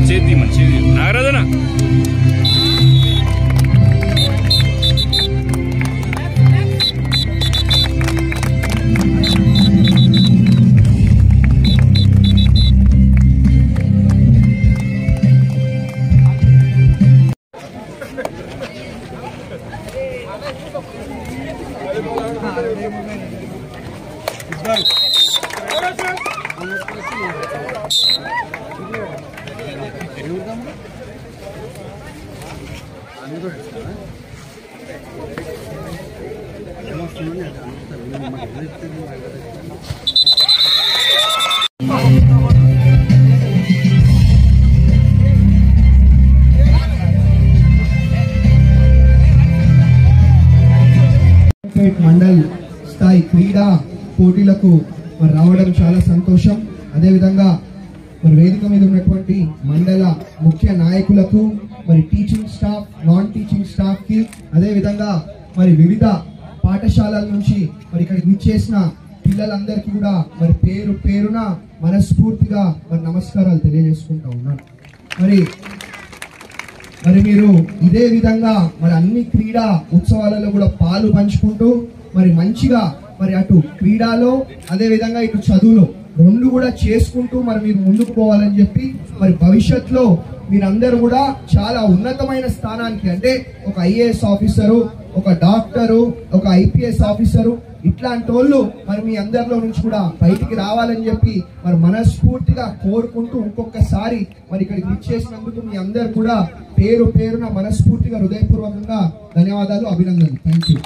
చేతి మంచిది నాగరాజనా మండల్ స్థాయి క్రీడా పోటీలకు రావడం చాలా సంతోషం. అదే విధంగా మరి వేదిక మీద ఉన్నటువంటి మండల ముఖ్య నాయకులకు, మరి teaching staff, non teaching staff కి, అదే విధంగా మరి వివిధ పాఠశాలల నుంచి మరి ఇక్కడికి విచ్చేసిన పిల్లలందరికీ కూడా మరి పేరు పేరున మనస్ఫూర్తిగా మరి నమస్కారాలు తెలియజేసుకుంటా ఉన్నాను. మరి మీరు ఇదే విధంగా మరి అన్ని క్రీడా ఉత్సవాలలో కూడా పాలు పంచుకుంటూ మరి మంచిగా మరి అటు క్రీడాలో అదే విధంగా ఇటు చదువులో రెండు కూడా చేసుకుంటూ మరి మీరు ముందుకు పోవాలని చెప్పి మరి భవిష్యత్తులో మీరందరూ కూడా చాలా ఉన్నతమైన స్థానానికి, అంటే ఒక ఐఏఎస్ ఆఫీసరు, ఒక డాక్టరు, ఒక ఐపీఎస్ ఆఫీసరు, ఇట్లాంటి వాళ్ళు మరి మీ అందరిలో నుంచి కూడా బయటికి రావాలని చెప్పి మరి మనస్ఫూర్తిగా కోరుకుంటూ ఇంకొకసారి మరి ఇక్కడికి ఇచ్చేసినందుకు మీ అందరు కూడా పేరు పేరున మనస్ఫూర్తిగా హృదయపూర్వకంగా ధన్యవాదాలు, అభినందనలు. Thank you.